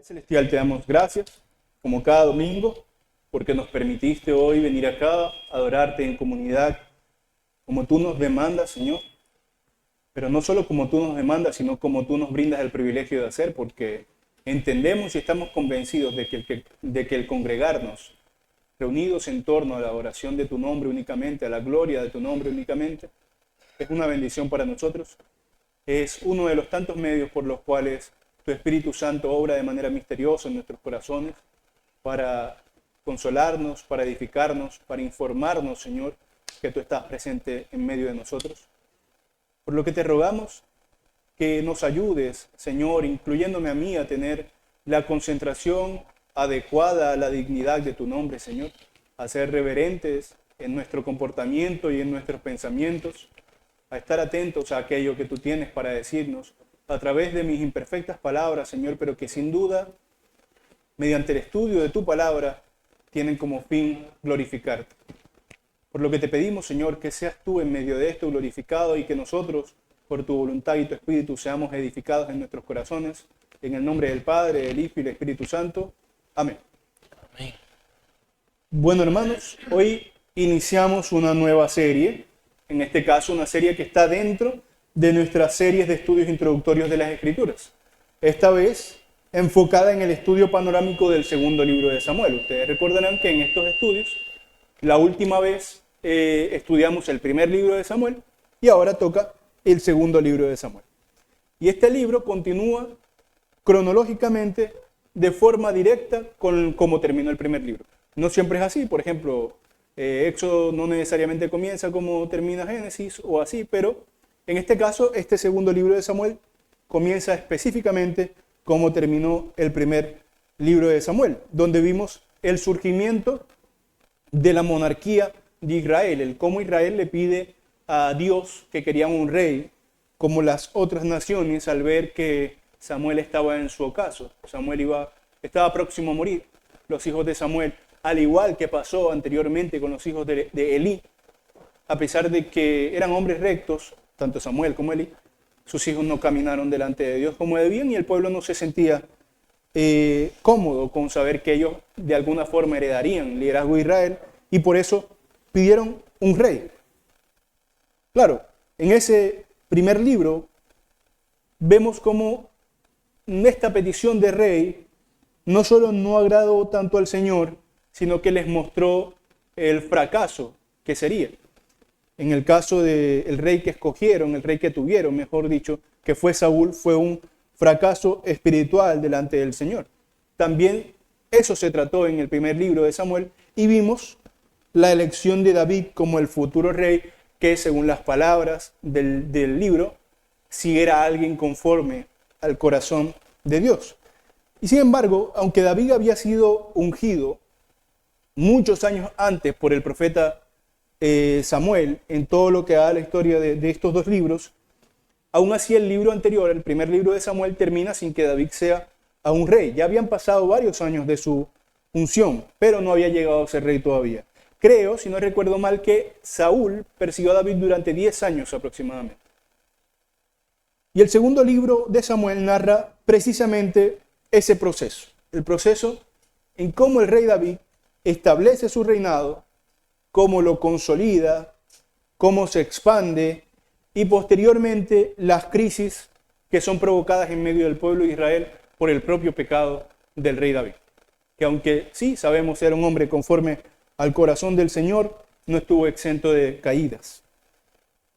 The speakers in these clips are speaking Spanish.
Padre Celestial, te damos gracias, como cada domingo, porque nos permitiste hoy venir acá a adorarte en comunidad, como tú nos demandas, Señor. Pero no solo como tú nos demandas, sino como tú nos brindas el privilegio de hacer, porque entendemos y estamos convencidos de que el congregarnos, reunidos en torno a la oración de tu nombre únicamente, a la gloria de tu nombre únicamente, es una bendición para nosotros. Es uno de los tantos medios por los cuales tu Espíritu Santo obra de manera misteriosa en nuestros corazones para consolarnos, para edificarnos, para informarnos, Señor, que tú estás presente en medio de nosotros. Por lo que te rogamos que nos ayudes, Señor, incluyéndome a mí, a tener la concentración adecuada a la dignidad de tu nombre, Señor, a ser reverentes en nuestro comportamiento y en nuestros pensamientos, a estar atentos a aquello que tú tienes para decirnos a través de mis imperfectas palabras, Señor, pero que sin duda, mediante el estudio de tu palabra, tienen como fin glorificarte. Por lo que te pedimos, Señor, que seas tú en medio de esto glorificado y que nosotros, por tu voluntad y tu Espíritu, seamos edificados en nuestros corazones. En el nombre del Padre, del Hijo y del Espíritu Santo. Amén. Amén. Bueno, hermanos, hoy iniciamos una nueva serie, en este caso una serie que está dentro de nuestras series de estudios introductorios de las Escrituras. Esta vez enfocada en el estudio panorámico del segundo libro de Samuel. Ustedes recordarán que en estos estudios, la última vez estudiamos el primer libro de Samuel y ahora toca el segundo libro de Samuel. Y este libro continúa cronológicamente de forma directa con cómo terminó el primer libro. No siempre es así, por ejemplo, Éxodo no necesariamente comienza como termina Génesis o así, pero en este caso, este segundo libro de Samuel comienza específicamente como terminó el primer libro de Samuel, donde vimos el surgimiento de la monarquía de Israel, el cómo Israel le pide a Dios que querían un rey, como las otras naciones al ver que Samuel estaba en su ocaso. Samuel estaba próximo a morir. Los hijos de Samuel, al igual que pasó anteriormente con los hijos de Elí, a pesar de que eran hombres rectos, tanto Samuel como Elí, sus hijos no caminaron delante de Dios como debían y el pueblo no se sentía cómodo con saber que ellos de alguna forma heredarían el liderazgo de Israel y por eso pidieron un rey. Claro, en ese primer libro vemos cómo esta petición de rey no solo no agradó tanto al Señor, sino que les mostró el fracaso que sería. En el caso del rey que escogieron, el rey que tuvieron, mejor dicho, que fue Saúl, fue un fracaso espiritual delante del Señor. También eso se trató en el primer libro de Samuel y vimos la elección de David como el futuro rey que, según las palabras del libro, si era alguien conforme al corazón de Dios. Y sin embargo, aunque David había sido ungido muchos años antes por el profeta Samuel, en todo lo que da la historia de estos dos libros, aún así el libro anterior, el primer libro de Samuel, termina sin que David sea a un rey. Ya habían pasado varios años de su unción, pero no había llegado a ser rey todavía. Creo, si no recuerdo mal, que Saúl persiguió a David durante 10 años aproximadamente. Y el segundo libro de Samuel narra precisamente ese proceso, el proceso en cómo el rey David establece su reinado, cómo lo consolida, cómo se expande y posteriormente las crisis que son provocadas en medio del pueblo de Israel por el propio pecado del rey David. Que aunque sí sabemos era un hombre conforme al corazón del Señor, no estuvo exento de caídas.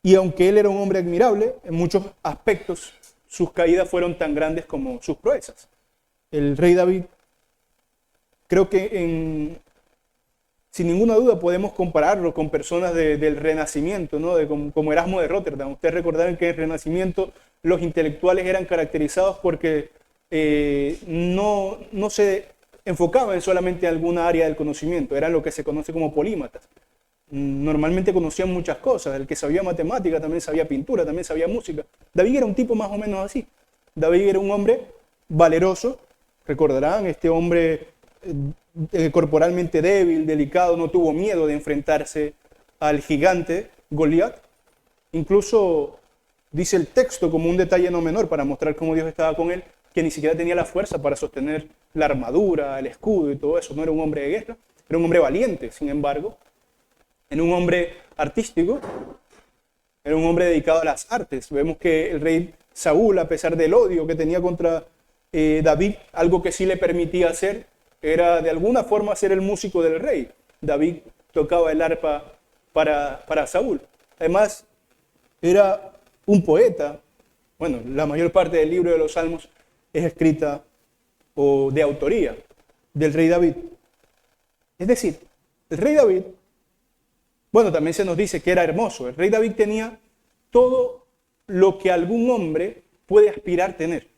Y aunque él era un hombre admirable, en muchos aspectos sus caídas fueron tan grandes como sus proezas. El rey David, creo que sin ninguna duda podemos compararlo con personas del Renacimiento, ¿no? Como Erasmo de Róterdam. Ustedes recordarán que en el Renacimiento los intelectuales eran caracterizados porque no se enfocaban solamente en alguna área del conocimiento, eran lo que se conoce como polímatas. Normalmente conocían muchas cosas, el que sabía matemática también sabía pintura, también sabía música. David era un tipo más o menos así. David era un hombre valeroso, recordarán, este hombre corporalmente débil, delicado, no tuvo miedo de enfrentarse al gigante Goliat. Incluso dice el texto como un detalle no menor para mostrar cómo Dios estaba con él, que ni siquiera tenía la fuerza para sostener la armadura, el escudo y todo eso. No era un hombre de guerra, era un hombre valiente, sin embargo. Era un hombre artístico, era un hombre dedicado a las artes. Vemos que el rey Saúl, a pesar del odio que tenía contra David, algo que sí le permitía hacer era de alguna forma ser el músico del rey. David tocaba el arpa para Saúl. Además, era un poeta. Bueno, la mayor parte del libro de los Salmos es escrita o de autoría del rey David. Es decir, el rey David, bueno, también se nos dice que era hermoso. El rey David tenía todo lo que algún hombre puede aspirar a tener.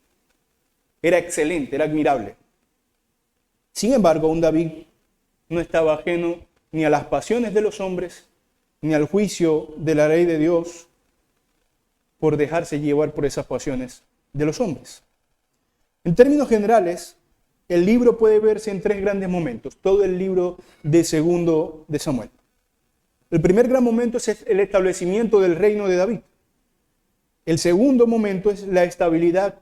Era excelente, era admirable. Sin embargo, un David no estaba ajeno ni a las pasiones de los hombres, ni al juicio de la ley de Dios por dejarse llevar por esas pasiones de los hombres. En términos generales, el libro puede verse en tres grandes momentos, todo el libro de segundo de Samuel. El primer gran momento es el establecimiento del reino de David. El segundo momento es la estabilidad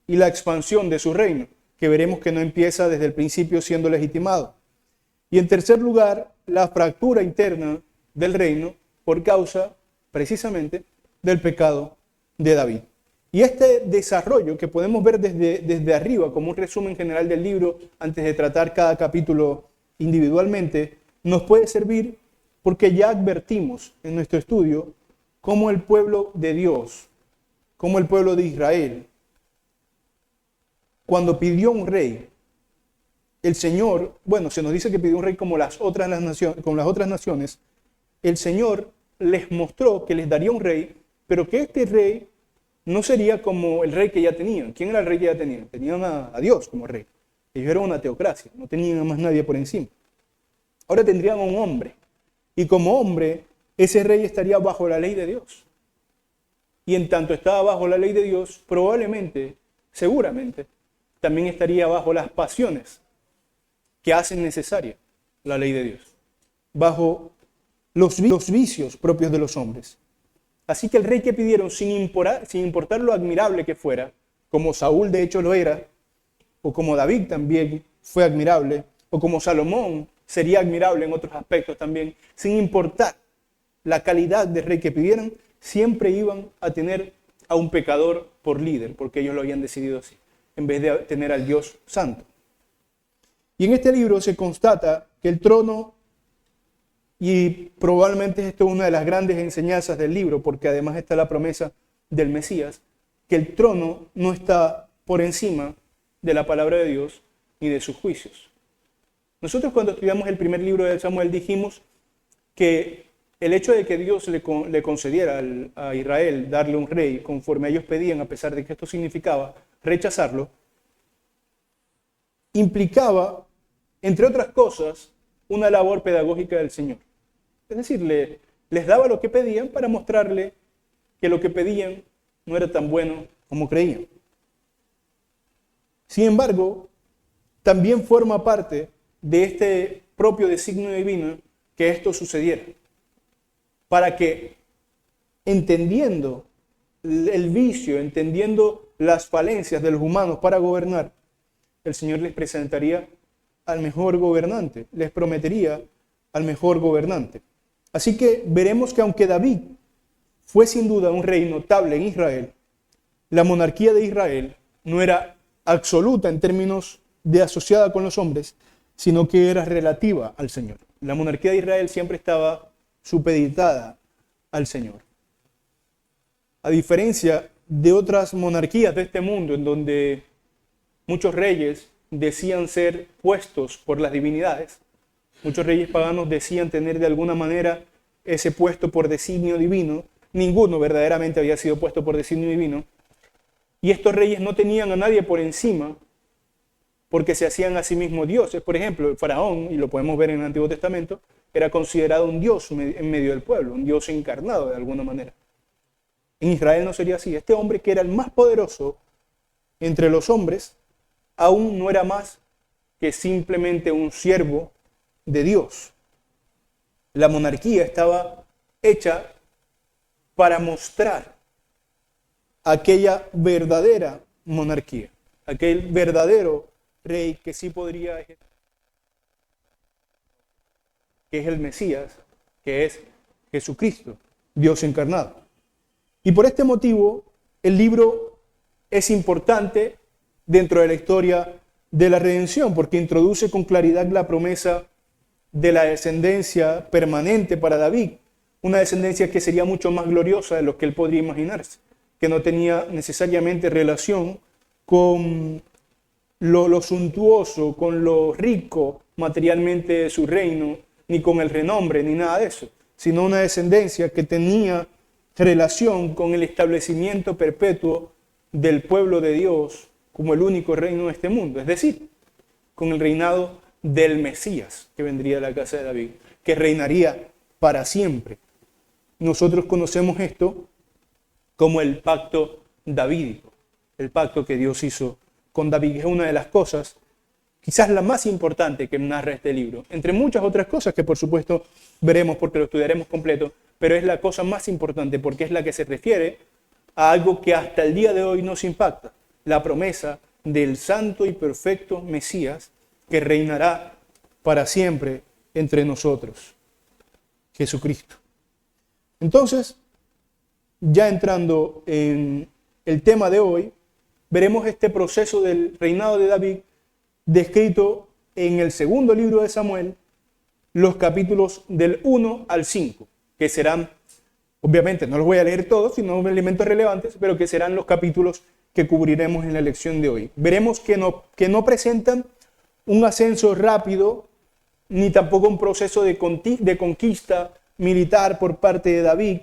y la expansión de su reino, que veremos que no empieza desde el principio siendo legitimado. Y en tercer lugar, la fractura interna del reino por causa, precisamente, del pecado de David. Y este desarrollo que podemos ver desde arriba, como un resumen general del libro, antes de tratar cada capítulo individualmente, nos puede servir porque ya advertimos en nuestro estudio cómo el pueblo de Dios, cómo el pueblo de Israel, cuando pidió un rey, el Señor, bueno, se nos dice que pidió un rey como las otras naciones, el Señor les mostró que les daría un rey, pero que este rey no sería como el rey que ya tenían. ¿Quién era el rey que ya tenían? Tenían a Dios como rey. Ellos eran una teocracia, no tenían a más nadie por encima. Ahora tendrían a un hombre, y como hombre, ese rey estaría bajo la ley de Dios. Y en tanto estaba bajo la ley de Dios, probablemente, seguramente, también estaría bajo las pasiones que hacen necesaria la ley de Dios, bajo los vicios propios de los hombres. Así que el rey que pidieron, sin importar lo admirable que fuera, como Saúl de hecho lo era, o como David también fue admirable, o como Salomón sería admirable en otros aspectos también, sin importar la calidad de rey que pidieran, siempre iban a tener a un pecador por líder, porque ellos lo habían decidido así, en vez de tener al Dios santo. Y en este libro se constata que el trono, y probablemente esto es una de las grandes enseñanzas del libro, porque además está la promesa del Mesías, que el trono no está por encima de la palabra de Dios ni de sus juicios. Nosotros cuando estudiamos el primer libro de Samuel dijimos que el hecho de que Dios le concediera a Israel darle un rey conforme ellos pedían, a pesar de que esto significaba rechazarlo, implicaba, entre otras cosas, una labor pedagógica del Señor. Es decir, les daba lo que pedían para mostrarle que lo que pedían no era tan bueno como creían. Sin embargo, también forma parte de este propio designio divino que esto sucediera, para que, entendiendo el vicio, entendiendo las falencias de los humanos para gobernar, el Señor les presentaría al mejor gobernante, les prometería al mejor gobernante. Así que veremos que aunque David fue sin duda un rey notable en Israel, la monarquía de Israel no era absoluta en términos de asociada con los hombres, sino que era relativa al Señor. La monarquía de Israel siempre estaba supeditada al Señor. A diferencia de otras monarquías de este mundo, en donde muchos reyes decían ser puestos por las divinidades, muchos reyes paganos decían tener de alguna manera ese puesto por designio divino, ninguno verdaderamente había sido puesto por designio divino, y estos reyes no tenían a nadie por encima, porque se hacían a sí mismos dioses. Por ejemplo, el faraón, y lo podemos ver en el Antiguo Testamento, era considerado un dios en medio del pueblo, un dios encarnado de alguna manera. En Israel no sería así. Este hombre, que era el más poderoso entre los hombres, aún no era más que simplemente un siervo de Dios. La monarquía estaba hecha para mostrar aquella verdadera monarquía, aquel verdadero rey que sí podría, que es el Mesías, que es Jesucristo, Dios encarnado. Y por este motivo, el libro es importante dentro de la historia de la redención, porque introduce con claridad la promesa de la descendencia permanente para David, una descendencia que sería mucho más gloriosa de lo que él podría imaginarse, que no tenía necesariamente relación con lo suntuoso, con lo rico materialmente de su reino, ni con el renombre, ni nada de eso, sino una descendencia que tenía relación con el establecimiento perpetuo del pueblo de Dios como el único reino de este mundo, es decir, con el reinado del Mesías que vendría de la casa de David, que reinaría para siempre. Nosotros conocemos esto como el pacto davídico, el pacto que Dios hizo con David, que es una de las cosas, quizás la más importante que narra este libro, entre muchas otras cosas que por supuesto veremos porque lo estudiaremos completo, pero es la cosa más importante porque es la que se refiere a algo que hasta el día de hoy nos impacta, la promesa del santo y perfecto Mesías que reinará para siempre entre nosotros, Jesucristo. Entonces, ya entrando en el tema de hoy, veremos este proceso del reinado de David descrito en el segundo libro de Samuel, los capítulos del 1 al 5, que serán, obviamente no los voy a leer todos, sino elementos relevantes, pero que serán los capítulos que cubriremos en la lección de hoy. Veremos que no presentan un ascenso rápido, ni tampoco un proceso de conquista militar por parte de David,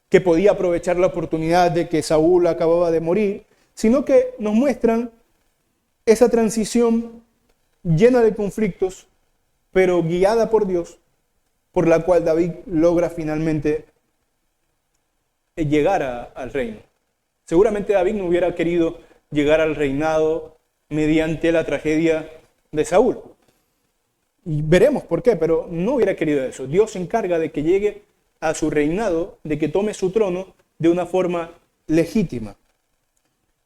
que podía aprovechar la oportunidad de que Saúl acababa de morir, sino que nos muestran esa transición llena de conflictos, pero guiada por Dios, por la cual David logra finalmente llegar al reino. Seguramente David no hubiera querido llegar al reinado mediante la tragedia de Saúl. Y veremos por qué, pero no hubiera querido eso. Dios se encarga de que llegue a su reinado, de que tome su trono de una forma legítima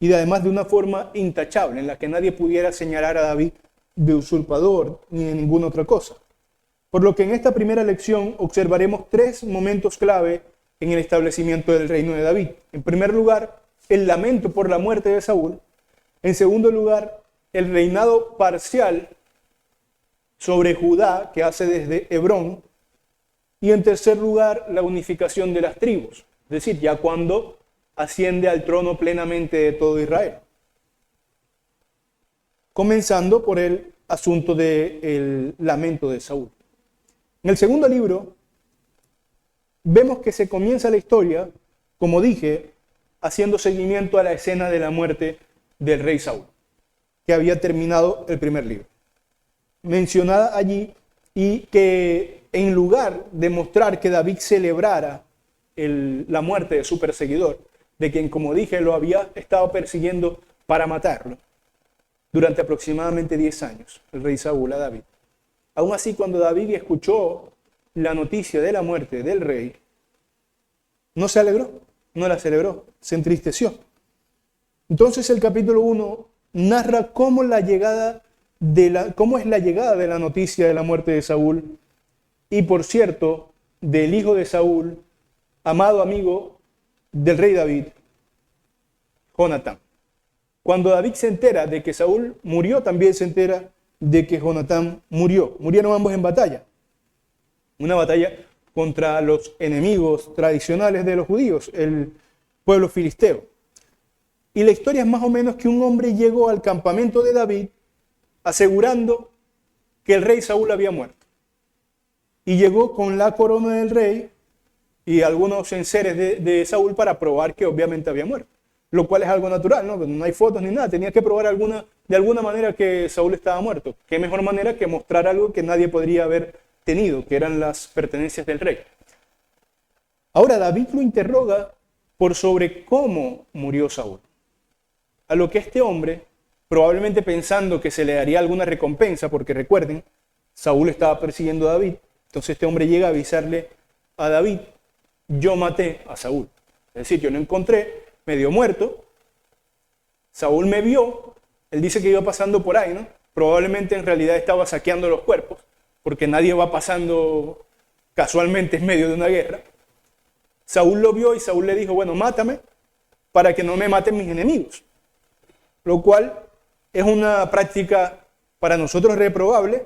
y además de una forma intachable, en la que nadie pudiera señalar a David de usurpador ni de ninguna otra cosa. Por lo que en esta primera lección observaremos tres momentos clave en el establecimiento del reino de David. En primer lugar, el lamento por la muerte de Saúl. En segundo lugar, el reinado parcial sobre Judá que hace desde Hebrón. Y en tercer lugar, la unificación de las tribus, es decir, ya cuando asciende al trono plenamente de todo Israel. Comenzando por el asunto del lamento de Saúl. En el segundo libro, vemos que se comienza la historia, como dije, haciendo seguimiento a la escena de la muerte del rey Saúl, que había terminado el primer libro. Mencionada allí, y que en lugar de mostrar que David celebrara la muerte de su perseguidor, de quien, como dije, lo había estado persiguiendo para matarlo durante aproximadamente 10 años, el rey Saúl a David. Aún así, cuando David escuchó la noticia de la muerte del rey, no se alegró, no la celebró, se entristeció. Entonces el capítulo 1 narra cómo es la llegada de la noticia de la muerte de Saúl y, por cierto, del hijo de Saúl, amado amigo del rey David, Jonatán. Cuando David se entera de que Saúl murió, también se entera de que Jonatán murió. Murieron ambos en batalla. Una batalla contra los enemigos tradicionales de los judíos, el pueblo filisteo. Y la historia es más o menos que un hombre llegó al campamento de David asegurando que el rey Saúl había muerto. Y llegó con la corona del rey y algunos enseres de Saúl para probar que obviamente había muerto. Lo cual es algo natural, ¿no? No hay fotos ni nada. Tenía que probar de alguna manera que Saúl estaba muerto. ¿Qué mejor manera que mostrar algo que nadie podría haber tenido, que eran las pertenencias del rey? Ahora David lo interroga por sobre cómo murió Saúl. A lo que este hombre, probablemente pensando que se le daría alguna recompensa, porque recuerden, Saúl estaba persiguiendo a David, entonces este hombre llega a avisarle a David: yo maté a Saúl. Es decir, yo lo encontré medio muerto, Saúl me vio Él dice que iba pasando por ahí, ¿no? Probablemente en realidad estaba saqueando los cuerpos, porque nadie va pasando casualmente en medio de una guerra. Saúl lo vio y Saúl le dijo, bueno, mátame para que no me maten mis enemigos. Lo cual es una práctica para nosotros reprobable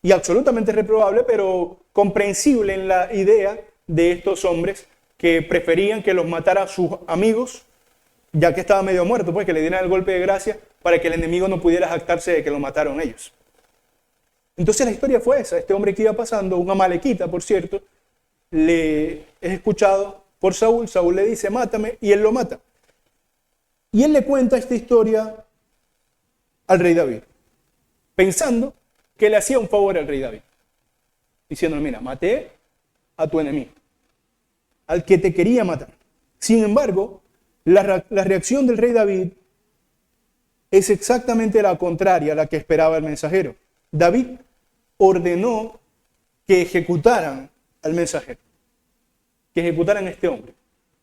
y absolutamente reprobable, pero comprensible en la idea de estos hombres que preferían que los matara a sus amigos, ya que estaba medio muerto, pues que le dieran el golpe de gracia para que el enemigo no pudiera jactarse de que lo mataron ellos. Entonces la historia fue esa. Este hombre que iba pasando, un amalequita, por cierto, le es escuchado por Saúl. Saúl le dice, mátame, y él lo mata. Y él le cuenta esta historia al rey David, pensando que le hacía un favor al rey David, diciendo, mira, maté a tu enemigo, al que te quería matar. Sin embargo, la reacción del rey David es exactamente la contraria a la que esperaba el mensajero. David ordenó que ejecutaran al mensajero, que ejecutaran a este hombre.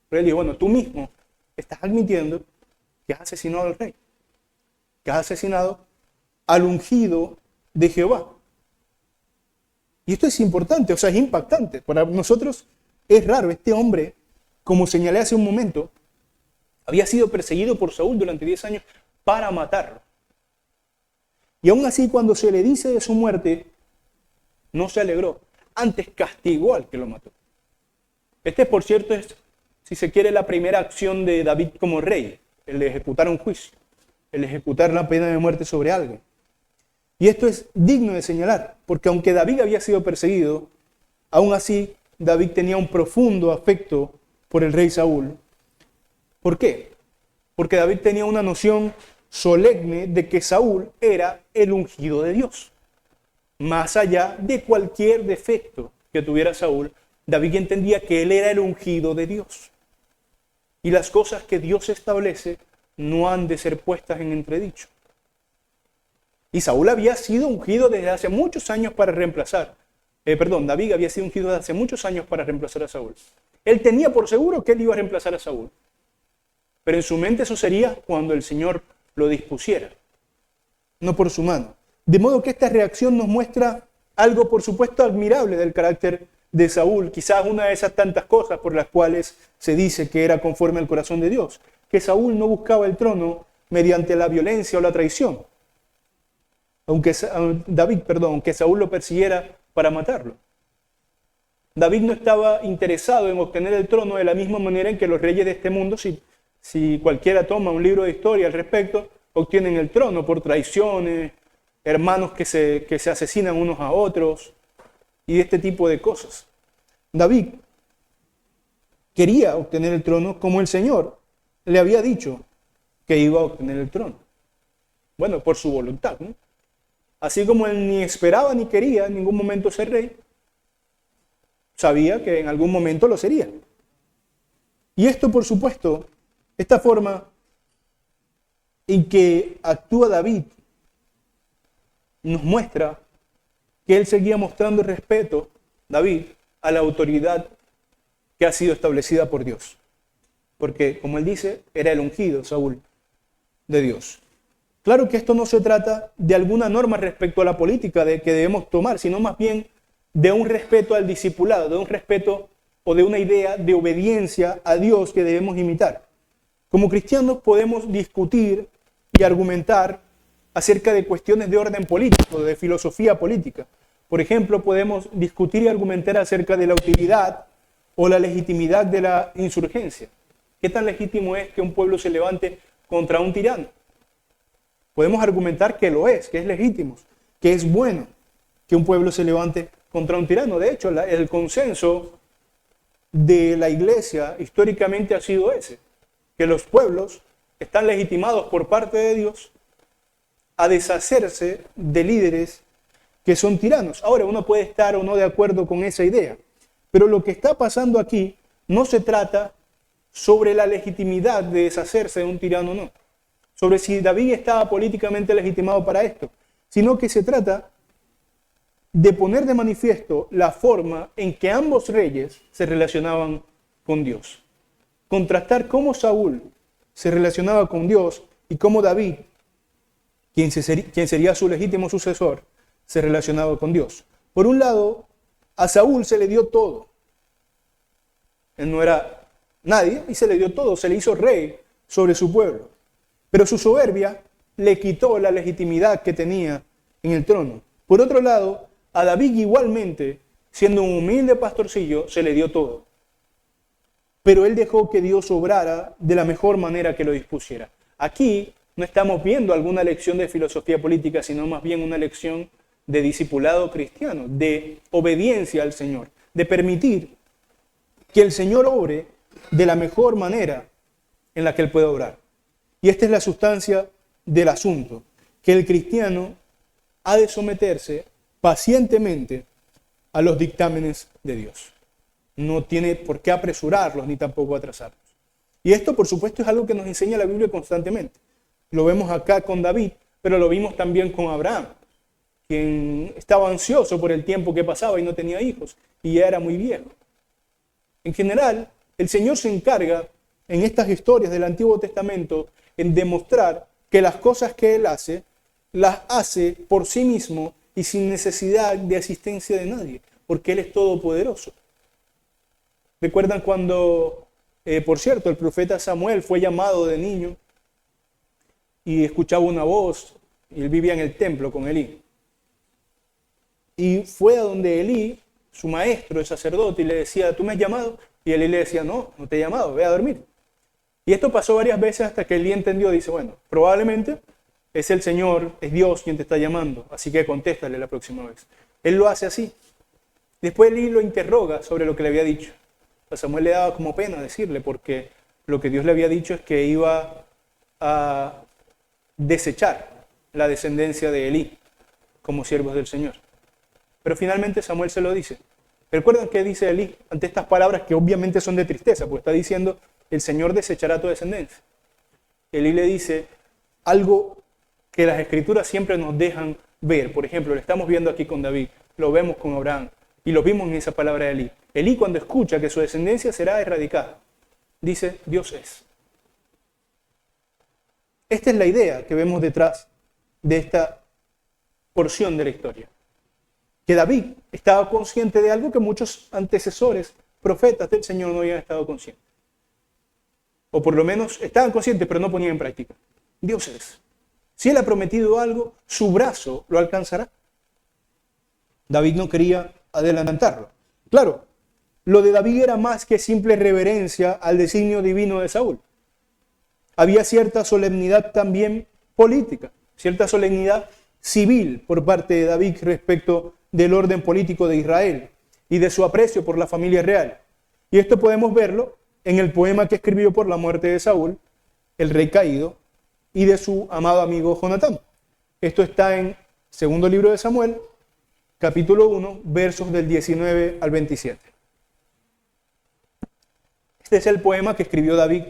Pero él dijo, bueno, tú mismo estás admitiendo que has asesinado al rey, que has asesinado al ungido de Jehová. Y esto es importante, o sea, es impactante. Para nosotros es raro. Este hombre, como señalé hace un momento, había sido perseguido por Saúl durante 10 años para matarlo. Y aún así, cuando se le dice de su muerte, no se alegró. Antes castigó al que lo mató. Este, por cierto, es, si se quiere, la primera acción de David como rey, el de ejecutar un juicio, el de ejecutar la pena de muerte sobre alguien. Y esto es digno de señalar, porque aunque David había sido perseguido, aún así David tenía un profundo afecto por el rey Saúl. ¿Por qué? Porque David tenía una noción solemne de que Saúl era el ungido de Dios. Más allá de cualquier defecto que tuviera Saúl, David entendía que él era el ungido de Dios. Y las cosas que Dios establece no han de ser puestas en entredicho. Y Saúl había sido ungido desde hace muchos años para reemplazar. David había sido ungido desde hace muchos años para reemplazar a Saúl. Él tenía por seguro que él iba a reemplazar a Saúl. Pero en su mente eso sería cuando el Señor lo dispusiera, no por su mano. De modo que esta reacción nos muestra algo, por supuesto, admirable del carácter de Saúl. Quizás una de esas tantas cosas por las cuales se dice que era conforme al corazón de Dios. Que Saúl no buscaba el trono mediante la violencia o la traición. Aunque Saúl lo persiguiera para matarlo. David no estaba interesado en obtener el trono de la misma manera en que los reyes de este mundo, si cualquiera toma un libro de historia al respecto, obtienen el trono por traiciones, hermanos que se asesinan unos a otros y este tipo de cosas. David quería obtener el trono como el Señor le había dicho que iba a obtener el trono. Bueno, por su voluntad, ¿no? Así como él ni esperaba ni quería en ningún momento ser rey, sabía que en algún momento lo sería. Y esto, por supuesto, esta forma en que actúa David nos muestra que él seguía mostrando respeto, David, a la autoridad que ha sido establecida por Dios. Porque, como él dice, era el ungido, Saúl, de Dios. Claro que esto no se trata de alguna norma respecto a la política que debemos tomar, sino más bien de un respeto al discipulado, de un respeto o de una idea de obediencia a Dios que debemos imitar. Como cristianos podemos discutir y argumentar acerca de cuestiones de orden político, de filosofía política. Por ejemplo, podemos discutir y argumentar acerca de la utilidad o la legitimidad de la insurgencia. ¿Qué tan legítimo es que un pueblo se levante contra un tirano? Podemos argumentar que lo es, que es legítimo, que es bueno que un pueblo se levante contra un tirano. De hecho, el consenso de la iglesia históricamente ha sido ese, que los pueblos están legitimados por parte de Dios a deshacerse de líderes que son tiranos. Ahora, uno puede estar o no de acuerdo con esa idea, pero lo que está pasando aquí no se trata sobre la legitimidad de deshacerse de un tirano o no, sobre si David estaba políticamente legitimado para esto, sino que se trata de poner de manifiesto la forma en que ambos reyes se relacionaban con Dios. Contrastar cómo Saúl se relacionaba con Dios y cómo David quien sería su legítimo sucesor, se relacionaba con Dios. Por un lado, a Saúl se le dio todo. Él no era nadie y se le dio todo, se le hizo rey sobre su pueblo. Pero su soberbia le quitó la legitimidad que tenía en el trono. Por otro lado, a David igualmente, siendo un humilde pastorcillo, se le dio todo. Pero él dejó que Dios obrara de la mejor manera que lo dispusiera. Aquí no estamos viendo alguna lección de filosofía política, sino más bien una lección de discipulado cristiano, de obediencia al Señor, de permitir que el Señor obre de la mejor manera en la que Él puede obrar. Y esta es la sustancia del asunto, que el cristiano ha de someterse pacientemente a los dictámenes de Dios. No tiene por qué apresurarlos ni tampoco atrasarlos. Y esto, por supuesto, es algo que nos enseña la Biblia constantemente. Lo vemos acá con David, pero lo vimos también con Abraham, quien estaba ansioso por el tiempo que pasaba y no tenía hijos, y ya era muy viejo. En general, el Señor se encarga en estas historias del Antiguo Testamento en demostrar que las cosas que Él hace, las hace por sí mismo y sin necesidad de asistencia de nadie, porque Él es todopoderoso. ¿Recuerdan cuando, por cierto, el profeta Samuel fue llamado de niño y escuchaba una voz y él vivía en el templo con Elí? Y fue a donde Elí, su maestro, el sacerdote, y le decía, ¿tú me has llamado? Y Elí le decía, no, no te he llamado, ve a dormir. Y esto pasó varias veces hasta que Elí entendió, dice, bueno, probablemente es el Señor, es Dios quien te está llamando, así que contéstale la próxima vez. Él lo hace así. Después Elí lo interroga sobre lo que le había dicho. A Samuel le daba como pena decirle, porque lo que Dios le había dicho es que iba a desechar la descendencia de Elí como siervos del Señor. Pero finalmente Samuel se lo dice. ¿Recuerdan qué dice Elí ante estas palabras que obviamente son de tristeza? Porque está diciendo, el Señor desechará tu descendencia. Elí le dice algo que las Escrituras siempre nos dejan ver. Por ejemplo, lo estamos viendo aquí con David, lo vemos con Abraham y lo vimos en esa palabra de Elí. Elí, cuando escucha que su descendencia será erradicada, dice, Dios es. Esta es la idea que vemos detrás de esta porción de la historia. Que David estaba consciente de algo que muchos antecesores, profetas del Señor no habían estado conscientes. O por lo menos estaban conscientes, pero no ponían en práctica. Dios es. Si Él ha prometido algo, su brazo lo alcanzará. David no quería adelantarlo. Claro, lo de David era más que simple reverencia al designio divino de Saúl. Había cierta solemnidad también política, cierta solemnidad civil por parte de David respecto del orden político de Israel y de su aprecio por la familia real. Y esto podemos verlo en el poema que escribió por la muerte de Saúl, el rey caído, y de su amado amigo Jonatán. Esto está en segundo libro de Samuel, capítulo 1, versos del 19 al 27. Este es el poema que escribió David,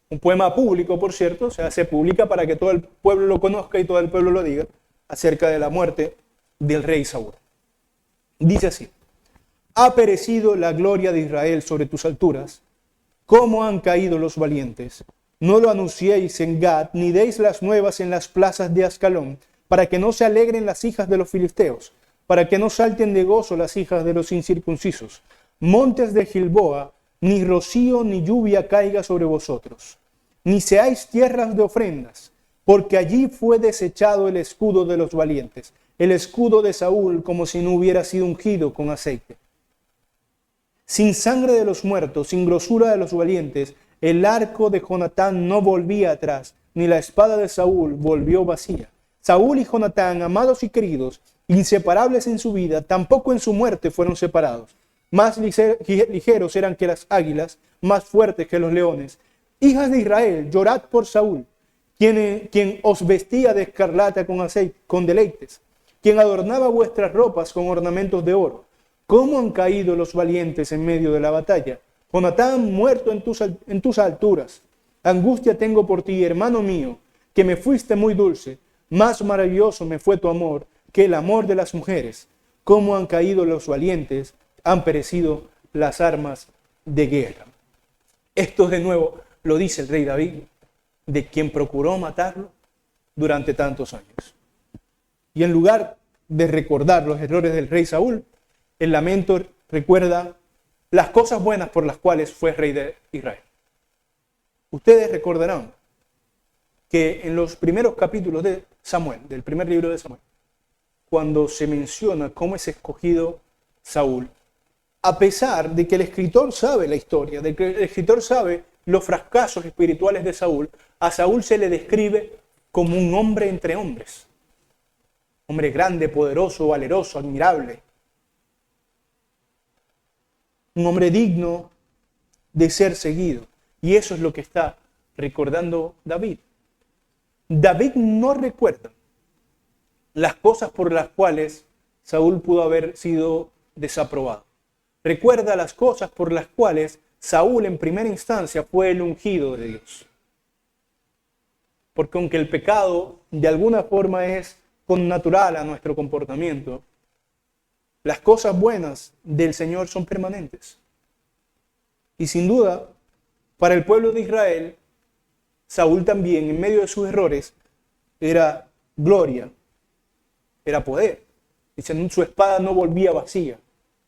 un poema público, por cierto, o sea, se publica para que todo el pueblo lo conozca y todo el pueblo lo diga, acerca de la muerte del rey Saúl. Dice así, ha perecido la gloria de Israel sobre tus alturas, ¿cómo han caído los valientes? No lo anunciéis en Gad, ni deis las nuevas en las plazas de Ascalón, para que no se alegren las hijas de los filisteos, para que no salten de gozo las hijas de los incircuncisos. Montes de Gilboa, ni rocío ni lluvia caiga sobre vosotros, ni seáis tierras de ofrendas, porque allí fue desechado el escudo de los valientes, el escudo de Saúl, como si no hubiera sido ungido con aceite. Sin sangre de los muertos, sin grosura de los valientes, el arco de Jonatán no volvía atrás, ni la espada de Saúl volvió vacía. Saúl y Jonatán, amados y queridos, inseparables en su vida, tampoco en su muerte fueron separados. Más ligeros eran que las águilas, más fuertes que los leones. Hijas de Israel, llorad por Saúl, quien os vestía de escarlata con aceite, con deleites, quien adornaba vuestras ropas con ornamentos de oro. ¿Cómo han caído los valientes en medio de la batalla? Jonatán, muerto en tus alturas. Angustia tengo por ti, hermano mío, que me fuiste muy dulce. Más maravilloso me fue tu amor que el amor de las mujeres. ¿Cómo han caído los valientes? Han perecido las armas de guerra. Esto de nuevo lo dice el rey David, de quien procuró matarlo, durante tantos años. Y en lugar de recordar los errores del rey Saúl, el lamento recuerda las cosas buenas por las cuales fue rey de Israel. Ustedes recordarán que en los primeros capítulos de Samuel, del primer libro de Samuel, cuando se menciona cómo es escogido Saúl, a pesar de que el escritor sabe la historia, de que el escritor sabe los fracasos espirituales de Saúl, a Saúl se le describe como un hombre entre hombres. Hombre grande, poderoso, valeroso, admirable. Un hombre digno de ser seguido. Y eso es lo que está recordando David. David no recuerda las cosas por las cuales Saúl pudo haber sido desaprobado. Recuerda las cosas por las cuales Saúl en primera instancia fue el ungido de Dios. Porque aunque el pecado de alguna forma es connatural a nuestro comportamiento, las cosas buenas del Señor son permanentes. Y sin duda, para el pueblo de Israel, Saúl también, en medio de sus errores, era gloria, era poder. Dicen, su espada no volvía vacía.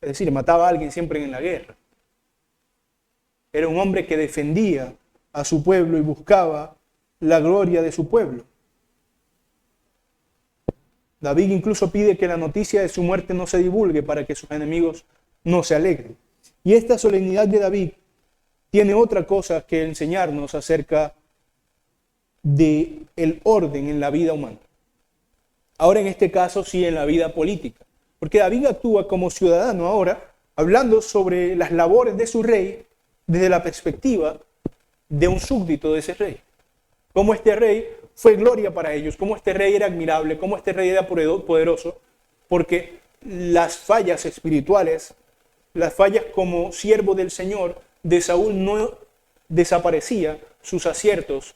Es decir, mataba a alguien siempre en la guerra. Era un hombre que defendía a su pueblo y buscaba la gloria de su pueblo. David incluso pide que la noticia de su muerte no se divulgue para que sus enemigos no se alegren. Y esta solemnidad de David tiene otra cosa que enseñarnos acerca del orden en la vida humana. Ahora en este caso sí en la vida política. Porque David actúa como ciudadano ahora, hablando sobre las labores de su rey desde la perspectiva de un súbdito de ese rey. Cómo este rey fue gloria para ellos, cómo este rey era admirable, cómo este rey era poderoso, porque las fallas espirituales, las fallas como siervo del Señor de Saúl no desaparecía sus aciertos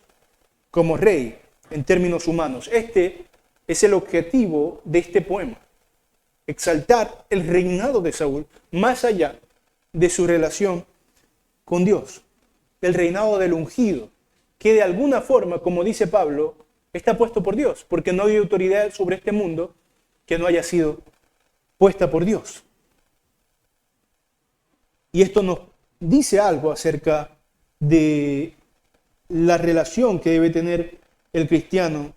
como rey en términos humanos. Este es el objetivo de este poema. Exaltar el reinado de Saúl más allá de su relación con Dios. El reinado del ungido, que de alguna forma, como dice Pablo, está puesto por Dios, porque no hay autoridad sobre este mundo que no haya sido puesta por Dios. Y esto nos dice algo acerca de la relación que debe tener el cristiano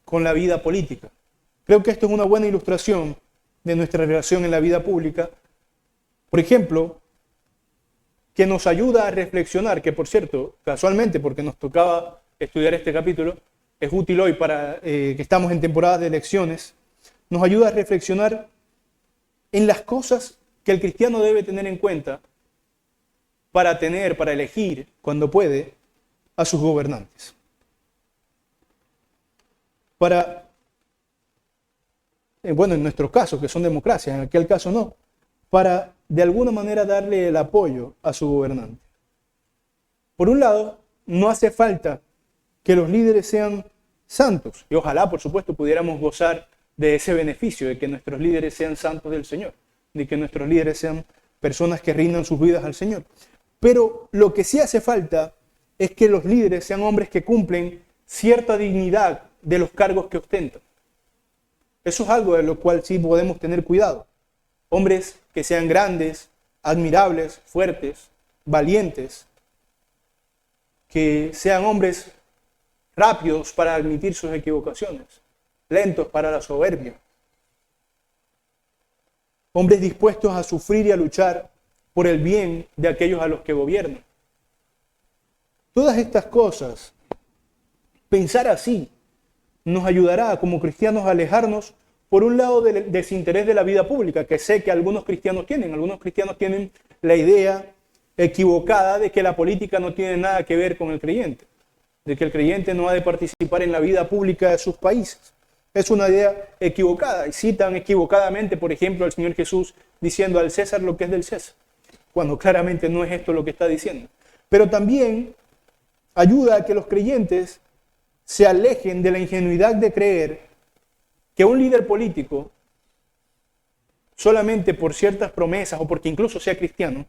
con la vida política. Creo que esto es una buena ilustración de nuestra relación en la vida pública. Por ejemplo, que nos ayuda a reflexionar, que por cierto, casualmente, porque nos tocaba estudiar este capítulo, es útil hoy para que estamos en temporada de elecciones, nos ayuda a reflexionar en las cosas que el cristiano debe tener en cuenta para elegir, cuando puede, a sus gobernantes. En nuestro caso, que son democracias, en aquel caso no, para de alguna manera darle el apoyo a su gobernante. Por un lado, no hace falta que los líderes sean santos, y ojalá, por supuesto, pudiéramos gozar de ese beneficio, de que nuestros líderes sean santos del Señor, de que nuestros líderes sean personas que rindan sus vidas al Señor. Pero lo que sí hace falta es que los líderes sean hombres que cumplen cierta dignidad de los cargos que ostentan. Eso es algo de lo cual sí podemos tener cuidado. Hombres que sean grandes, admirables, fuertes, valientes, que sean hombres rápidos para admitir sus equivocaciones, lentos para la soberbia, hombres dispuestos a sufrir y a luchar por el bien de aquellos a los que gobiernan. Todas estas cosas, pensar así, nos ayudará como cristianos a alejarnos, por un lado, del desinterés de la vida pública, que sé que algunos cristianos tienen. Algunos cristianos tienen la idea equivocada de que la política no tiene nada que ver con el creyente, de que el creyente no ha de participar en la vida pública de sus países. Es una idea equivocada, y citan equivocadamente, por ejemplo, al Señor Jesús diciendo al César lo que es del César, cuando claramente no es esto lo que está diciendo. Pero también ayuda a que los creyentes se alejen de la ingenuidad de creer que un líder político, solamente por ciertas promesas o porque incluso sea cristiano,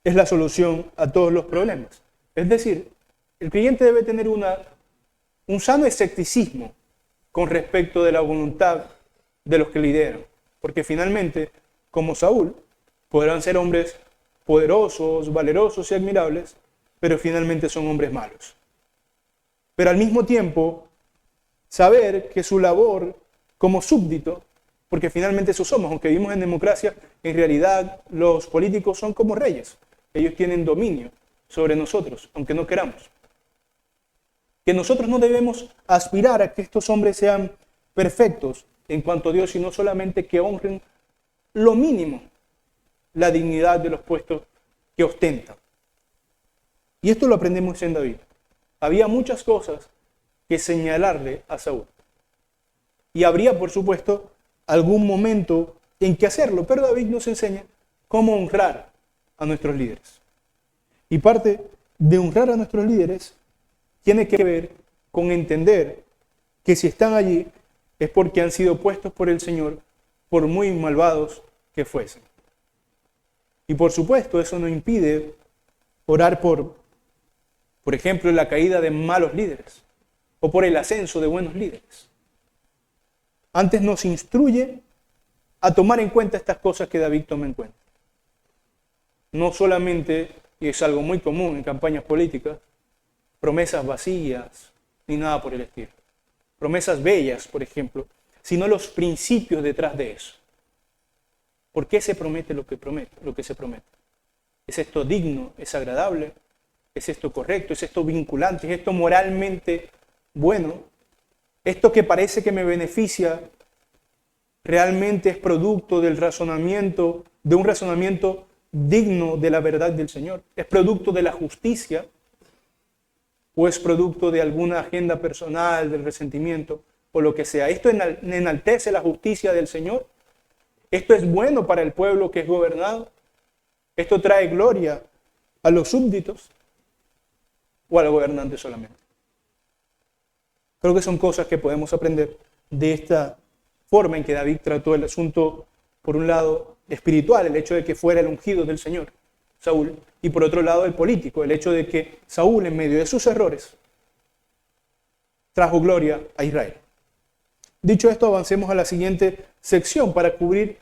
es la solución a todos los problemas. Es decir, el creyente debe tener una un sano escepticismo con respecto de la voluntad de los que lideran. Porque finalmente, como Saúl, podrán ser hombres poderosos, valerosos y admirables, pero finalmente son hombres malos. Pero al mismo tiempo, saber que su labor como súbdito, porque finalmente eso somos, aunque vivimos en democracia, en realidad los políticos son como reyes. Ellos tienen dominio sobre nosotros, aunque no queramos. Que nosotros no debemos aspirar a que estos hombres sean perfectos en cuanto a Dios, sino solamente que honren lo mínimo, la dignidad de los puestos que ostentan. Y esto lo aprendemos en David. Había muchas cosas que señalarle a Saúl. Y habría, por supuesto, algún momento en que hacerlo, pero David nos enseña cómo honrar a nuestros líderes. Y parte de honrar a nuestros líderes tiene que ver con entender que si están allí es porque han sido puestos por el Señor, por muy malvados que fuesen. Y por supuesto, eso no impide orar por ejemplo, la caída de malos líderes o por el ascenso de buenos líderes. Antes nos instruye a tomar en cuenta estas cosas que David toma en cuenta. No solamente, y es algo muy común en campañas políticas, promesas vacías ni nada por el estilo. Promesas bellas, por ejemplo, sino los principios detrás de eso. ¿Por qué se promete lo que se promete? ¿Es esto digno? ¿Es agradable? ¿Es esto correcto? ¿Es esto vinculante? ¿Es esto moralmente bueno? ¿Esto que parece que me beneficia realmente es producto del razonamiento, de un razonamiento digno de la verdad del Señor? ¿Es producto de la justicia? ¿O es producto de alguna agenda personal, del resentimiento o lo que sea? ¿Esto enaltece la justicia del Señor? ¿Esto es bueno para el pueblo que es gobernado? ¿Esto trae gloria a los súbditos o al gobernante solamente? Creo que son cosas que podemos aprender de esta forma en que David trató el asunto, por un lado, espiritual, el hecho de que fuera el ungido del Señor, Saúl, y por otro lado, el político, el hecho de que Saúl, en medio de sus errores, trajo gloria a Israel. Dicho esto, avancemos a la siguiente sección para cubrir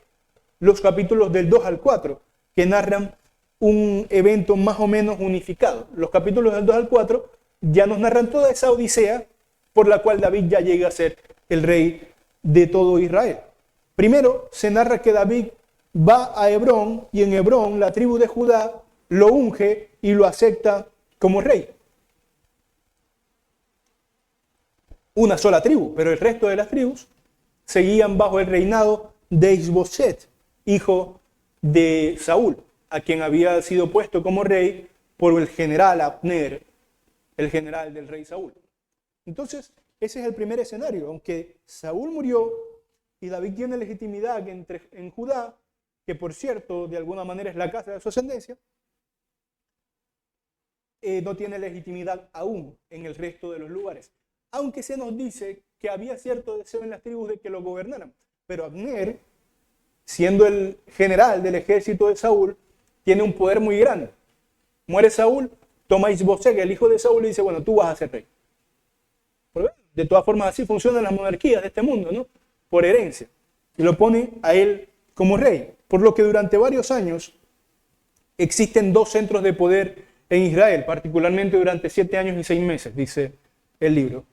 los capítulos del 2 al 4, que narran un evento más o menos unificado. Los capítulos del 2 al 4 ya nos narran toda esa odisea por la cual David ya llega a ser el rey de todo Israel. Primero se narra que David va a Hebrón y en Hebrón la tribu de Judá lo unge y lo acepta como rey. Una sola tribu, pero el resto de las tribus seguían bajo el reinado de Isboset, hijo de Saúl, a quien había sido puesto como rey por el general Abner, el general del rey Saúl. Entonces, ese es el primer escenario. Aunque Saúl murió y David tiene legitimidad en Judá, que por cierto, de alguna manera es la casa de su ascendencia, no tiene legitimidad aún en el resto de los lugares. Aunque se nos dice que había cierto deseo en las tribus de que lo gobernaran. Pero Abner, siendo el general del ejército de Saúl, tiene un poder muy grande. Muere Saúl, toma Isboset, el hijo de Saúl, y dice, bueno, tú vas a ser rey. De todas formas, así funcionan las monarquías de este mundo, ¿no? Por herencia. Y lo pone a él como rey. Por lo que durante varios años existen dos centros de poder en Israel, particularmente durante 7 años y 6 meses, dice el libro.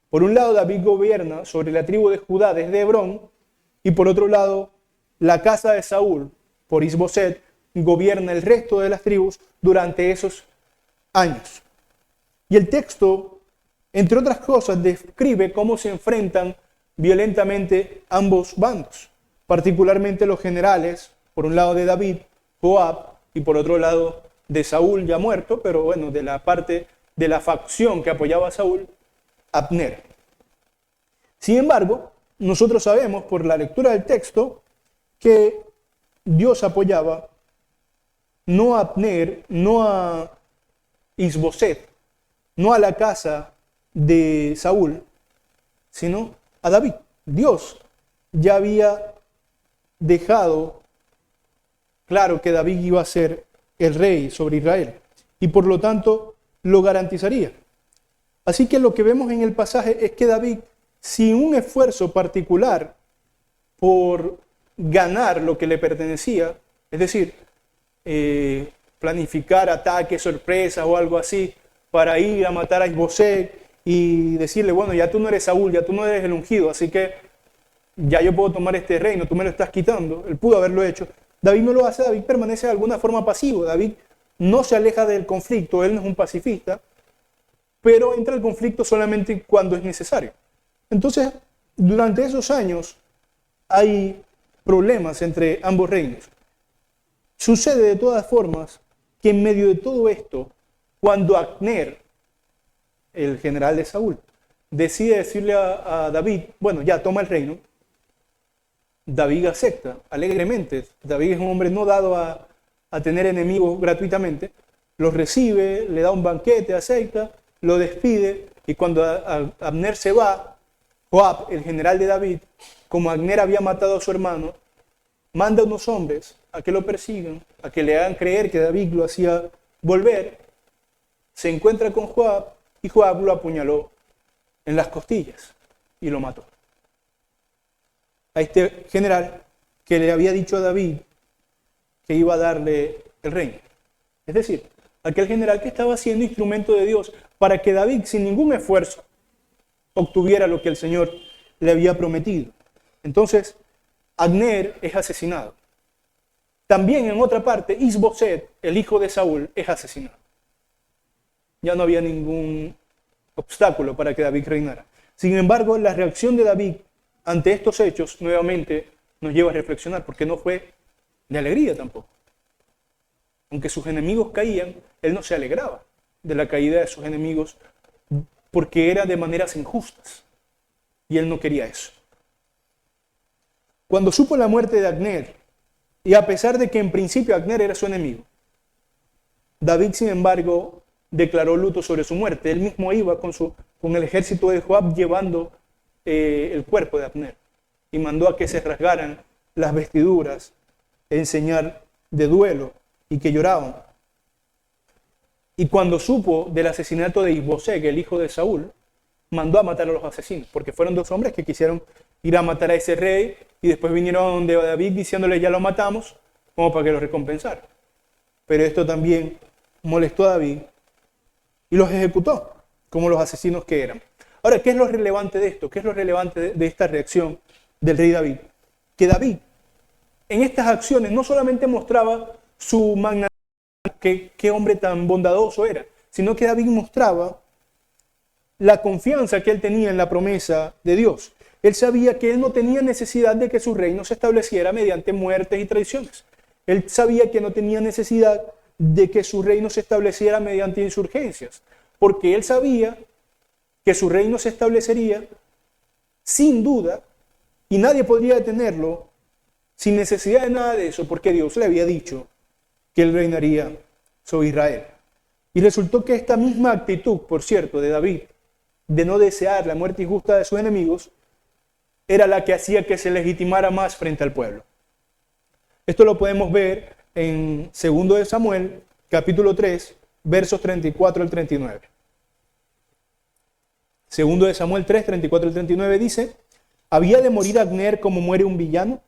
Por un lado, David gobierna sobre la tribu de Judá desde Hebrón, y por otro lado, la casa de Saúl, por Isboset, gobierna el resto de las tribus durante esos años. Y el texto, entre otras cosas, describe cómo se enfrentan violentamente ambos bandos, particularmente los generales, por un lado de David, Joab, y por otro lado de Saúl ya muerto, pero bueno, de la parte de la facción que apoyaba a Saúl, Abner. Sin embargo, nosotros sabemos por la lectura del texto que Dios apoyaba no a Abner, no a Isboset, no a la casa de Saúl, sino a David. Dios ya había dejado claro que David iba a ser el rey sobre Israel y por lo tanto lo garantizaría. Así que lo que vemos en el pasaje es que David, sin un esfuerzo particular por ganar lo que le pertenecía, es decir, planificar ataques, sorpresas o algo así, para ir a matar a Isboset y decirle, bueno, ya tú no eres Saúl, ya tú no eres el ungido, así que ya yo puedo tomar este reino, tú me lo estás quitando. Él pudo haberlo hecho. David no lo hace, David permanece de alguna forma pasivo. David no se aleja del conflicto, él no es un pacifista, pero entra al conflicto solamente cuando es necesario. Entonces, durante esos años hay problemas entre ambos reinos. Sucede de todas formas que en medio de todo esto, cuando Abner, el general de Saúl, decide decirle a David, bueno, ya toma el reino, David acepta alegremente. David es un hombre no dado a tener enemigos gratuitamente. Los recibe, le da un banquete, acepta, lo despide, y cuando Abner se va, Joab, el general de David, como Abner había matado a su hermano, manda a unos hombres a que lo persigan, a que le hagan creer que David lo hacía volver. Se encuentra con Joab y Joab lo apuñaló en las costillas y lo mató. A este general que le había dicho a David que iba a darle el reino. Es decir, aquel general que estaba siendo instrumento de Dios para que David, sin ningún esfuerzo, obtuviera lo que el Señor le había prometido. Entonces, Abner es asesinado. También en otra parte, Isboset, el hijo de Saúl, es asesinado. Ya no había ningún obstáculo para que David reinara. Sin embargo, la reacción de David ante estos hechos nuevamente nos lleva a reflexionar, porque no fue de alegría tampoco. Aunque sus enemigos caían, él no se alegraba de la caída de sus enemigos porque era de maneras injustas. Y él no quería eso. Cuando supo la muerte de Abner, y a pesar de que en principio Abner era su enemigo, David, sin embargo, declaró luto sobre su muerte. Él mismo iba con el ejército de Joab llevando el cuerpo de Abner y mandó a que se rasgaran las vestiduras en señal de duelo y que lloraban. Y cuando supo del asesinato de Isboset, el hijo de Saúl, mandó a matar a los asesinos, porque fueron dos hombres que quisieron ir a matar a ese rey y después vinieron de David diciéndole ya lo matamos, como para que lo recompensara. Pero esto también molestó a David y los ejecutó como los asesinos que eran. Ahora, ¿qué es lo relevante de esto? ¿Qué es lo relevante de esta reacción del rey David? Que David en estas acciones no solamente mostraba su magnanimidad, qué hombre tan bondadoso era, sino que David mostraba la confianza que él tenía en la promesa de Dios. Él sabía que él no tenía necesidad de que su reino se estableciera mediante muertes y traiciones. Él sabía que no tenía necesidad de que su reino se estableciera mediante insurgencias, porque él sabía que su reino se establecería sin duda y nadie podría detenerlo sin necesidad de nada de eso, porque Dios le había dicho que él reinaría sobre Israel. Y resultó que esta misma actitud, por cierto, de David, de no desear la muerte injusta de sus enemigos, era la que hacía que se legitimara más frente al pueblo. Esto lo podemos ver en 2 de Samuel, capítulo 3, versos 34 al 39. 2 de Samuel 3, 34 al 39 dice: ¿había de morir Abner como muere un villano?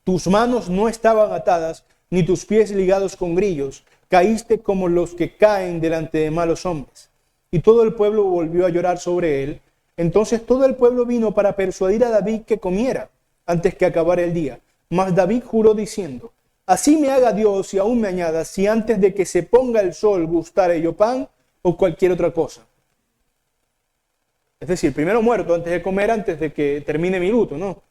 Tus manos no estaban atadas, ni tus pies ligados con grillos. Caíste como los que caen delante de malos hombres. Y todo el pueblo volvió a llorar sobre él. Entonces todo el pueblo vino para persuadir a David que comiera antes que acabara el día. Mas David juró diciendo: así me haga Dios y aún me añada, si antes de que se ponga el sol gustare yo pan o cualquier otra cosa. Es decir, primero muerto antes de comer, antes de que termine mi luto, ¿no?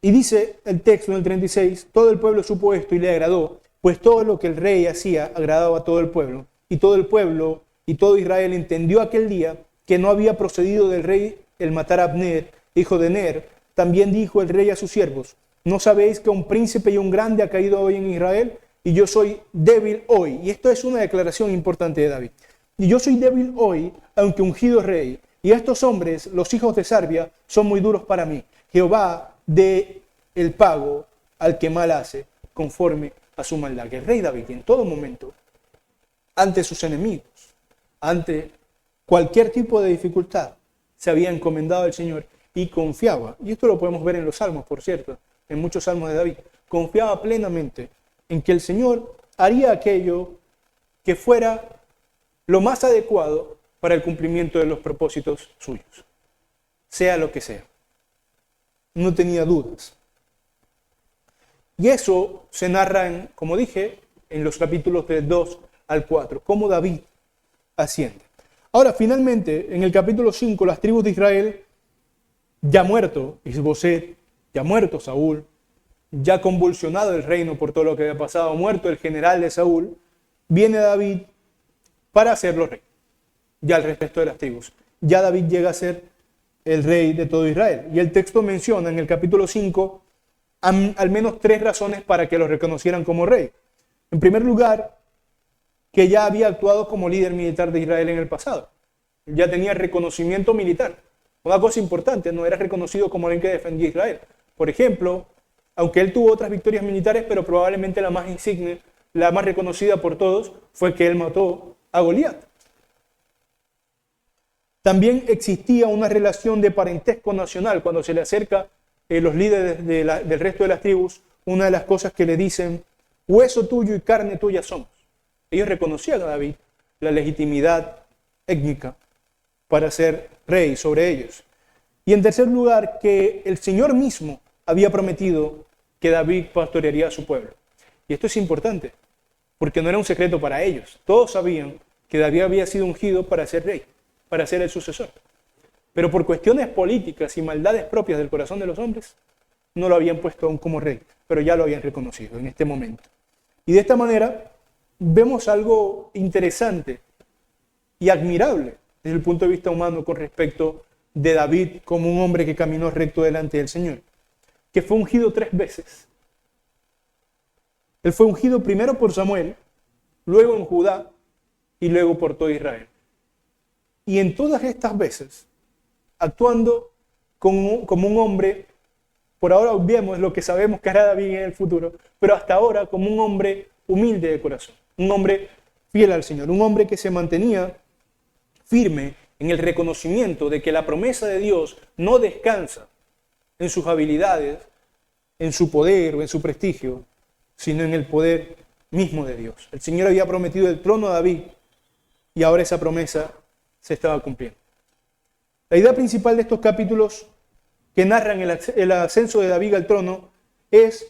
Y dice el texto en el 36, todo el pueblo supo esto y le agradó, pues todo lo que el rey hacía agradaba a todo el pueblo. Y todo el pueblo y todo Israel entendió aquel día que no había procedido del rey el matar a Abner, hijo de Ner. También dijo el rey a sus siervos: ¿no sabéis que un príncipe y un grande ha caído hoy en Israel? Y yo soy débil hoy. Y esto es una declaración importante de David. Y yo soy débil hoy, aunque ungido rey. Y estos hombres, los hijos de Sarbia, son muy duros para mí. Jehová dé el pago al que mal hace, conforme a su maldad. Que el rey David, en todo momento, ante sus enemigos, ante cualquier tipo de dificultad, se había encomendado al Señor y confiaba. Y esto lo podemos ver en los salmos, por cierto, en muchos salmos de David. Confiaba plenamente en que el Señor haría aquello que fuera lo más adecuado para el cumplimiento de los propósitos suyos, sea lo que sea. No tenía dudas. Y eso se narra, como dije, en los capítulos del 2 al 4, cómo David asciende. Ahora, finalmente, en el capítulo 5, las tribus de Israel, ya muerto Isboset, ya muerto Saúl, ya convulsionado el reino por todo lo que había pasado, muerto el general de Saúl, viene David para hacerlo rey. Ya el resto de las tribus. Ya David llega a ser el rey de todo Israel. Y el texto menciona en el capítulo 5 al menos 3 razones para que lo reconocieran como rey. En primer lugar, que ya había actuado como líder militar de Israel en el pasado. Ya tenía reconocimiento militar. Una cosa importante, no era reconocido como alguien que defendía a Israel. Por ejemplo, aunque él tuvo otras victorias militares, pero probablemente la más insigne, la más reconocida por todos, fue que él mató a Goliat. También existía una relación de parentesco nacional. Cuando se le acerca los líderes del resto de las tribus, una de las cosas que le dicen, hueso tuyo y carne tuya somos. Ellos reconocían a David la legitimidad étnica para ser rey sobre ellos. Y en tercer lugar, que el Señor mismo había prometido que David pastorearía a su pueblo. Y esto es importante, porque no era un secreto para ellos. Todos sabían que David había sido ungido para ser rey, para ser el sucesor. Pero por cuestiones políticas y maldades propias del corazón de los hombres, no lo habían puesto aún como rey, pero ya lo habían reconocido en este momento. Y de esta manera vemos algo interesante y admirable desde el punto de vista humano con respecto de David como un hombre que caminó recto delante del Señor, que fue ungido 3 veces. Él fue ungido primero por Samuel, luego en Judá y luego por todo Israel. Y en todas estas veces, actuando como un hombre, por ahora obviemos lo que sabemos que hará David en el futuro, pero hasta ahora como un hombre humilde de corazón, un hombre fiel al Señor, un hombre que se mantenía firme en el reconocimiento de que la promesa de Dios no descansa en sus habilidades, en su poder o en su prestigio, sino en el poder mismo de Dios. El Señor había prometido el trono a David y ahora esa promesa se estaba cumpliendo. La idea principal de estos capítulos que narran el ascenso de David al trono es,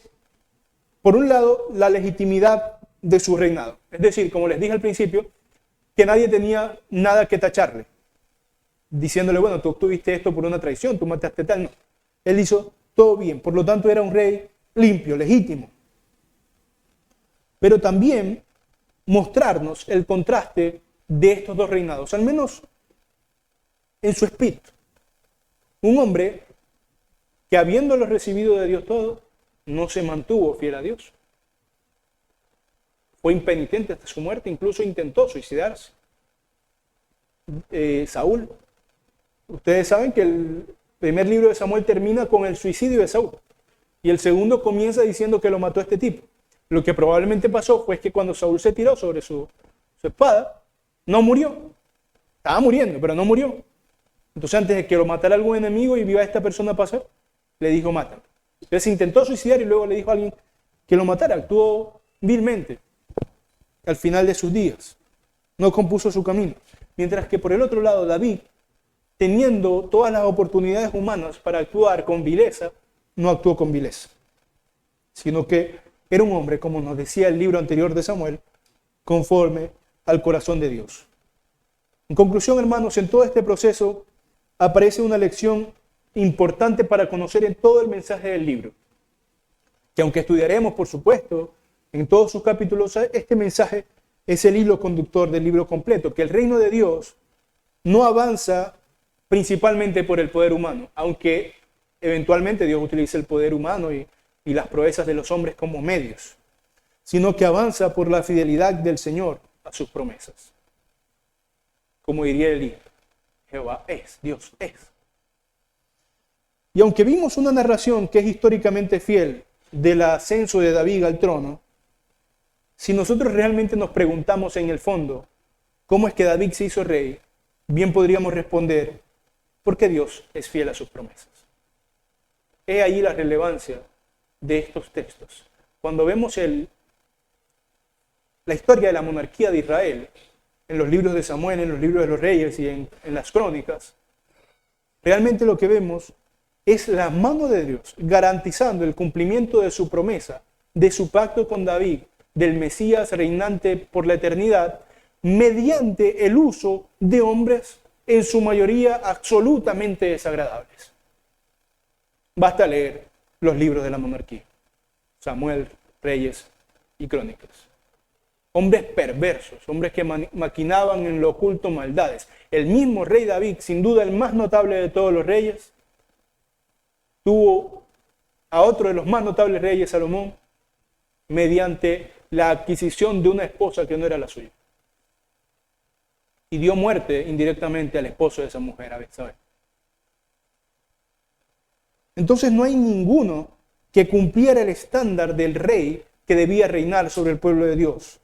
por un lado, la legitimidad de su reinado. Es decir, como les dije al principio, que nadie tenía nada que tacharle, diciéndole, bueno, tú obtuviste esto por una traición, tú mataste tal. No, él hizo todo bien, por lo tanto era un rey limpio, legítimo. Pero también mostrarnos el contraste de estos dos reinados, al menos en su espíritu. Un hombre que habiéndolo recibido de Dios todo, no se mantuvo fiel a Dios. Fue impenitente hasta su muerte, incluso intentó suicidarse. Saúl, ustedes saben que el primer libro de Samuel termina con el suicidio de Saúl y el segundo comienza diciendo que lo mató este tipo. Lo que probablemente pasó fue que cuando Saúl se tiró sobre su espada, no murió. Estaba muriendo, pero no murió. Entonces antes de que lo matara algún enemigo y vio a esta persona pasar, le dijo, mátalo. Entonces se intentó suicidar y luego le dijo a alguien que lo matara. Actuó vilmente al final de sus días. No compuso su camino. Mientras que por el otro lado, David, teniendo todas las oportunidades humanas para actuar con vileza, no actuó con vileza. Sino que era un hombre, como nos decía el libro anterior de Samuel, conforme al corazón de Dios. En conclusión, hermanos, en todo este proceso aparece una lección importante para conocer en todo el mensaje del libro. Que aunque estudiaremos, por supuesto, en todos sus capítulos, este mensaje es el hilo conductor del libro completo, que el reino de Dios no avanza principalmente por el poder humano, aunque eventualmente Dios utiliza el poder humano y las proezas de los hombres como medios, sino que avanza por la fidelidad del Señor a sus promesas. Como diría Elías, Jehová es, Dios es. Y aunque vimos una narración que es históricamente fiel del ascenso de David al trono, si nosotros realmente nos preguntamos en el fondo cómo es que David se hizo rey, bien podríamos responder, porque Dios es fiel a sus promesas. He ahí la relevancia de estos textos. Cuando vemos la historia de la monarquía de Israel, en los libros de Samuel, en los libros de los reyes y en las crónicas, realmente lo que vemos es la mano de Dios garantizando el cumplimiento de su promesa, de su pacto con David, del Mesías reinante por la eternidad, mediante el uso de hombres, en su mayoría absolutamente desagradables. Basta leer los libros de la monarquía, Samuel, Reyes y Crónicas. Hombres perversos, hombres que maquinaban en lo oculto maldades. El mismo rey David, sin duda el más notable de todos los reyes, tuvo a otro de los más notables reyes, Salomón, mediante la adquisición de una esposa que no era la suya. Y dio muerte indirectamente al esposo de esa mujer, a Betsabé. Entonces no hay ninguno que cumpliera el estándar del rey que debía reinar sobre el pueblo de Dios.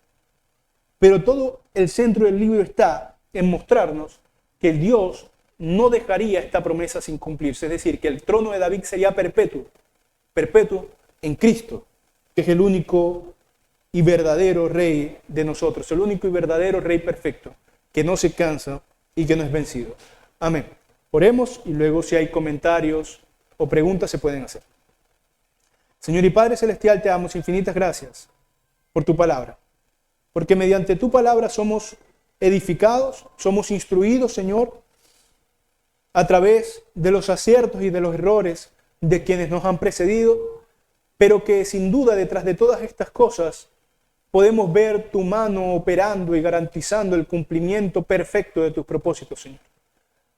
Pero todo el centro del libro está en mostrarnos que Dios no dejaría esta promesa sin cumplirse. Es decir, que el trono de David sería perpetuo, perpetuo en Cristo, que es el único y verdadero rey de nosotros, el único y verdadero rey perfecto, que no se cansa y que no es vencido. Amén. Oremos y luego si hay comentarios o preguntas se pueden hacer. Señor y Padre Celestial, te damos infinitas gracias por tu palabra, porque mediante tu palabra somos edificados, somos instruidos, Señor, a través de los aciertos y de los errores de quienes nos han precedido, pero que sin duda detrás de todas estas cosas podemos ver tu mano operando y garantizando el cumplimiento perfecto de tus propósitos, Señor.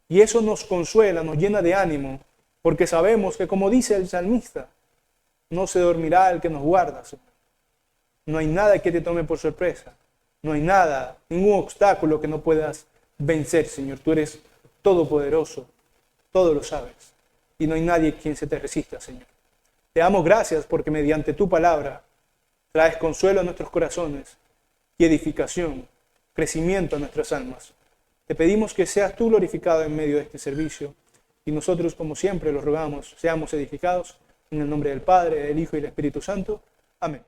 Y eso nos consuela, nos llena de ánimo, porque sabemos que, como dice el salmista, no se dormirá el que nos guarda, Señor. No hay nada que te tome por sorpresa. No hay nada, ningún obstáculo que no puedas vencer, Señor. Tú eres todopoderoso, todo lo sabes. Y no hay nadie quien se te resista, Señor. Te damos gracias porque mediante tu palabra traes consuelo a nuestros corazones y edificación, crecimiento a nuestras almas. Te pedimos que seas tú glorificado en medio de este servicio y nosotros, como siempre, lo rogamos, seamos edificados en el nombre del Padre, del Hijo y del Espíritu Santo. Amén.